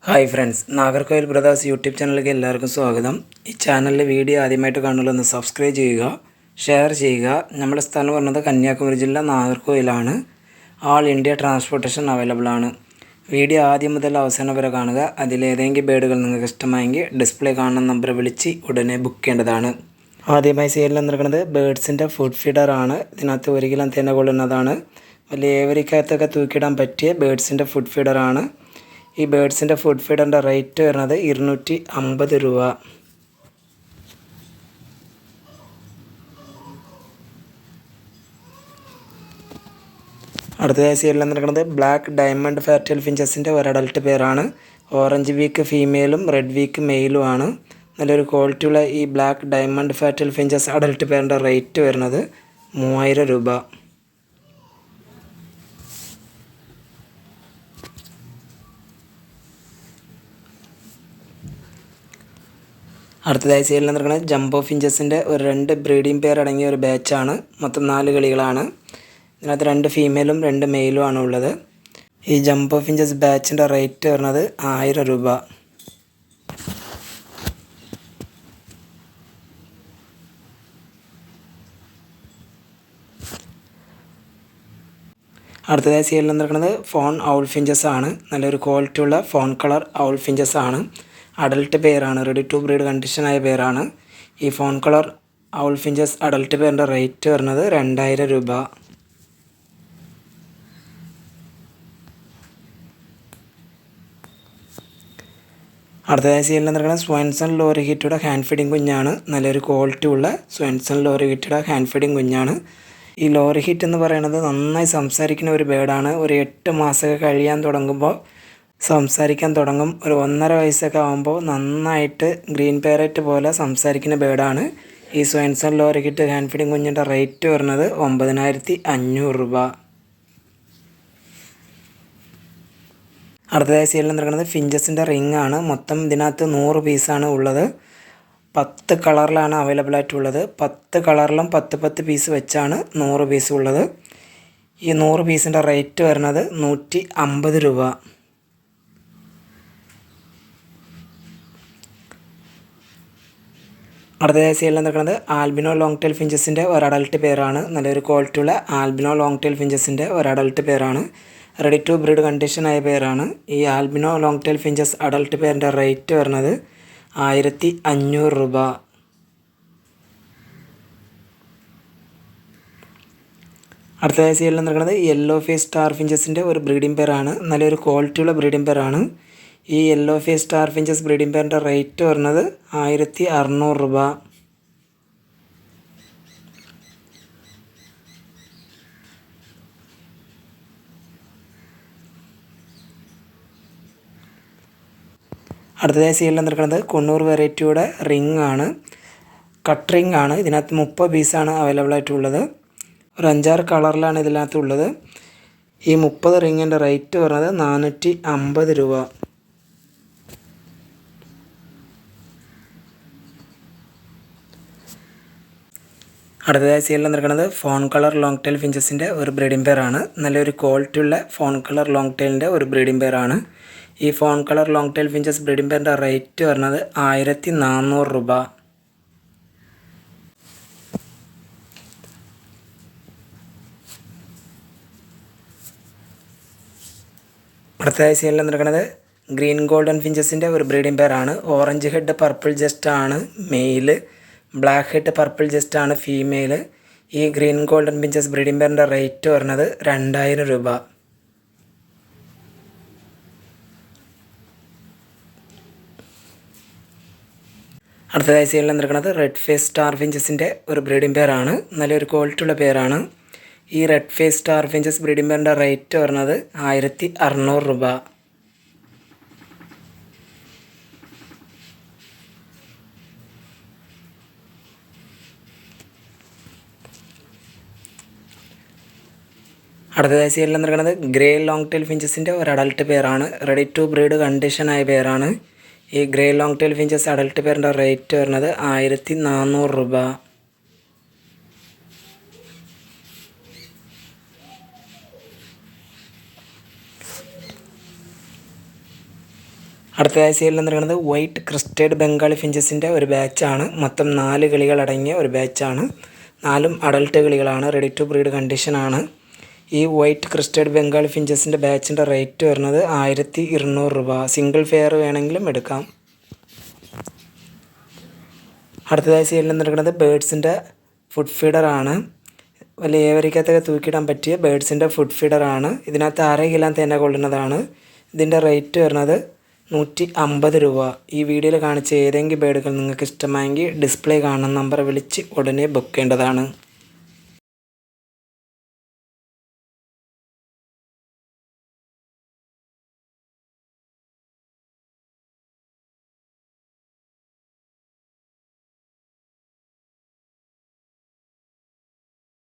Hi friends, Nagercoil brothers YouTube ചാനലിലേക്ക് എല്ലാവർക്കും സ്വാഗതം. ഈ ചാനലിലെ വീഡിയോ ആദ്യമായിട്ട് കാണുള്ളൂ സബ്സ്ക്രൈബ് ചെയ്യുക, ഷെയർ ചെയ്യുക. നമ്മുടെ സ്ഥലം പറഞ്ഞത് കന്യാകുമാരി ജില്ല നാഗർകോയിലാണ്. ആൾ ഇന്ത്യ ട്രാൻസ്പോർട്ടേഷൻ അവൈലബിൾ ആണ്. വീഡിയോ ആദ്യം മുതൽ അവസാനം വരെ കാണുക. അതിലേതെങ്കിലും ബേഡുകൾ നിങ്ങൾക്ക് ഇഷ്ടമായെങ്കിൽ ഡിസ്പ്ലേ കാണുന്ന നമ്പർ വിളിച്ച് ഉടനെ ബുക്ക് ചെയ്യേണ്ടതാണ്. ആദ്യമായി സെയിലിൽ നിൽക്കുന്നത് ബേഡ്സിൻ്റെ ഫുഡ് ഫീഡറാണ്. ഇതിനകത്ത് 1 കിലോ തേന കൊള്ളുന്നതാണ്. വലിയ ഏവരിക്കകത്തൊക്കെ തൂക്കിയിടാൻ പറ്റിയ ബേഡ്സിൻ്റെ ഫുഡ് ഫീഡറാണ്. ഈ ബേഡ്സിൻ്റെ ഫുഡ് ഫീഡറിൻ്റെ റേറ്റ് വരുന്നത് 250 രൂപ. അടുത്തതായി സീരിയൽ നടക്കുന്നത് ബ്ലാക്ക് ഡയമണ്ട് ഫാറ്റൽ ഫിഞ്ചസിൻ്റെ ഒരു അഡൽട്ട് പേരാണ്. ഓറഞ്ച് വീക്ക് ഫീമെയിലും റെഡ് വീക്ക് മെയിലുമാണ്. നല്ലൊരു ക്വാളിറ്റിയുള്ള ഈ black diamond firetail finches adult പേരിൻ്റെ റേറ്റ് വരുന്നത് 3000 രൂപ. അടുത്തതായി സീരിയൽ നടക്കുന്നത് ജംബോ ഫിഞ്ചസിൻ്റെ ഒരു 2 ബ്രീഡിംഗ് പെയർ അടങ്ങിയ ഒരു ബാച്ചാണ്. മൊത്തം 4 കളികളാണ്. ഇതിനകത്ത് 2 ഫീമെയിലും 2 മെയിലും ആണ് ഉള്ളത്. ഈ ജംബോ ഫിഞ്ചസ് ബാച്ചിൻ്റെ റേറ്റ് വരുന്നത് 1000 രൂപ. അടുത്തതായി സീരിയൽ നടക്കുന്നത് ഫോൺ ഔൾ ഫിഞ്ചസ് ആണ്. നല്ലൊരു ക്വാളിറ്റിയുള്ള ഫോൺ കളർ ഔൾ ഫിഞ്ചസ് ആണ്. അഡൽട്ട് പെയറാണ്. റെഡി ടു ബ്രീഡ് കണ്ടീഷനായ പെയറാണ്. ഈ fawn colour owl finches adult പെയറിൻ്റെ റേറ്റ് വരുന്നത് 2000 രൂപ. അടുത്തതായി സീരിയൽ നടക്കുന്നത് സ്വൻസൺ ലോറിഹിറ്റയുടെ ഹാൻഡ് ഫീഡിങ് കുഞ്ഞാണ്. നല്ലൊരു ക്വാളിറ്റി ഉള്ള സ്വൻസൺ ലോറിഹിറ്റയുടെ ഹാൻഡ് ഫീഡിങ് കുഞ്ഞാണ്. ഈ ലോറിഹിറ്റ് എന്ന് പറയുന്നത് നന്നായി സംസാരിക്കുന്ന ഒരു ബേഡാണ്. ഒരു 8 മാസമൊക്കെ കഴിയാൻ തുടങ്ങുമ്പോൾ സംസാരിക്കാൻ തുടങ്ങും. ഒരു 1.5 വയസ്സൊക്കെ ആകുമ്പോൾ നന്നായിട്ട് ഗ്രീൻ പാരറ്റ് പോലെ സംസാരിക്കുന്ന ബേഡാണ്. ഈ സ്വൻസൺ ലോറിഹിറ്റ് ഹാൻഡ് ഫീഡിങ് കുഞ്ഞിൻ്റെ റേറ്റ് വരുന്നത് 9500 രൂപ. അടുത്തതായി സീരിയൽ നടക്കുന്നത് ഫിഞ്ചസിൻ്റെ റിംഗ് ആണ്. മൊത്തം ഇതിനകത്ത് 100 പീസാണ് ഉള്ളത്. 10 കളറിലാണ് അവൈലബിൾ ആയിട്ടുള്ളത്. 10 കളറിലും 10 പീസ് വെച്ചാണ് 100 പീസ് ഉള്ളത്. ഈ 100 പീസിൻ്റെ റേറ്റ് വരുന്നത് 150 രൂപ. അടുത്തതായി സീരിയൽ നടക്കുന്നത് ആൽബിനോ ലോങ് ടെയിൽ ഫിഞ്ചസിൻ്റെ ഒരു അഡൽട്ട് പേരാണ്. നല്ലൊരു ക്വാളിറ്റിയുള്ള ആൽബിനോ ലോങ് ടെയിൽ ഫിഞ്ചസിൻ്റെ ഒരു അഡൽട്ട് പേരാണ്. റെഡി ടു ബ്രീഡ് കണ്ടീഷനായ പേരാണ്. ഈ albino long tail finches adult പേരിൻ്റെ റേറ്റ് വരുന്നത് 1500 രൂപ. അടുത്തതായി സീരിയൽ നടക്കുന്നത് യെല്ലോ ഫേസ് സ്റ്റാർ ഫിഞ്ചസിൻ്റെ ഒരു ബ്രീഡിംഗ് പെയറാണ്. നല്ലൊരു ക്വാളിറ്റിയുള്ള ബ്രീഡിംഗ് പെയറാണ്. ഈ yellow face star finches breeding പെയറിൻ്റെ റേറ്റ് വരുന്നത് 1600 രൂപ. അടുത്തതായി സീരിയൽ നടക്കുന്നത് കുണ്ണൂർ വെറൈറ്റിയുടെ റിംഗ് ആണ്. കട്ട് റിംഗ് ആണ്. ഇതിനകത്ത് 30 പീസാണ് അവൈലബിൾ ആയിട്ടുള്ളത്. ഒരു 5-6 കളറിലാണ് ഇതിനകത്തുള്ളത്. ഈ 30 റിങ്ങിൻ്റെ റേറ്റ് വരുന്നത് 450 രൂപ. അടുത്തതായി സീരിയൽ നടക്കുന്നത് ഫോൺ കളർ ലോങ് ടെയിൽ ഫിഞ്ചസിൻ്റെ ഒരു ബ്രീഡിംഗ് പെയറാണ്. നല്ലൊരു ക്വാളിറ്റിയുള്ള ഫോൺ കളർ ലോങ് ടെയിലിൻ്റെ ഒരു ബ്രീഡിംഗ് പെയറാണ്. ഈ fawn colour long tail finches breeding പെയറിൻ്റെ റേറ്റ് വരുന്നത് 1400 രൂപ. അടുത്തതായി സീരിയൽ നടക്കുന്നത് ഗ്രീൻ ഗോൾഡൻ ഫിഞ്ചസിൻ്റെ ഒരു ബ്രീഡിംഗ് പെയറാണ്. ഓറഞ്ച് ഹെഡ് പർപ്പിൾ ജസ്റ്റ് ആണ് male, black head purple chest ആണ് ഫീമെയിൽ. ഈ ഗ്രീൻ ഗോൾഡൻ ഫിഞ്ചസ് ബ്രീഡിംഗ് പെയറിൻ്റെ റേറ്റ് വരുന്നത് 2000 രൂപ. അടുത്തതായി സീരിയൽ നടക്കുന്നത് റെഡ് ഫേസ് സ്റ്റാർ ഫിഞ്ചസിൻ്റെ ഒരു ബ്രീഡിംഗ് പെയറാണ്. നല്ലൊരു ക്വാളിറ്റിയുള്ള പെയറാണ്. ഈ red face star finches breeding പെയറിൻ്റെ റേറ്റ് വരുന്നത് 1600 രൂപ. അടുത്തതായി സീരിയൽ നടക്കുന്നത് ഗ്രേ ലോങ് ടെയിൽ ഫിഞ്ചസിൻ്റെ ഒരു അഡൽട്ട് പെയറാണ്. റെഡി ടു ബ്രീഡ് കണ്ടീഷനായ പെയറാണ്. ഈ grey long tail finches adult പെയറിൻ്റെ റേറ്റ് വരുന്നത് 1400 രൂപ. അടുത്തതായി സെയിലിൽ നിന്നിരിക്കുന്നത് വൈറ്റ് ക്രിസ്റ്റഡ് ബംഗാളി ഫിഞ്ചസിൻ്റെ ഒരു ബാച്ചാണ്. മൊത്തം 4 കിളികളടങ്ങിയ ഒരു ബാച്ചാണ്. 4ഉം അഡൽട്ട് കിളികളാണ്. റെഡി ടു ബ്രീഡ് കണ്ടീഷനാണ്. ഈ വൈറ്റ് ക്രിസ്റ്റഡ് ബംഗാളി ഫിഞ്ചസിൻ്റെ ബാച്ചിൻ്റെ റേറ്റ് വരുന്നത് 1200 രൂപ. സിംഗിൾ ഫെയർ വേണമെങ്കിലും എടുക്കാം. അടുത്തതായി സെയിലിൽ നിന്നിരിക്കുന്നത് ബേഡ്സിൻ്റെ ഫുഡ് ഫീഡറാണ്. വലിയ ഏവരിക്കകത്തൊക്കെ തൂക്കിയിടാൻ പറ്റിയ ബേഡ്സിൻ്റെ ഫുഡ് ഫീഡറാണ്. ഇതിനകത്ത് 1/2 കിലോ തേന കൊള്ളുന്നതാണ്. ഇതിൻ്റെ റേറ്റ് വരുന്നത് 150 രൂപ. ഈ വീഡിയോയിൽ കാണിച്ച ഏതെങ്കിലും ബേഡുകൾ നിങ്ങൾക്ക് ഇഷ്ടമായെങ്കിൽ ഡിസ്പ്ലേ കാണുന്ന നമ്പർ വിളിച്ച് ഉടനെ ബുക്ക് ചെയ്യേണ്ടതാണ്.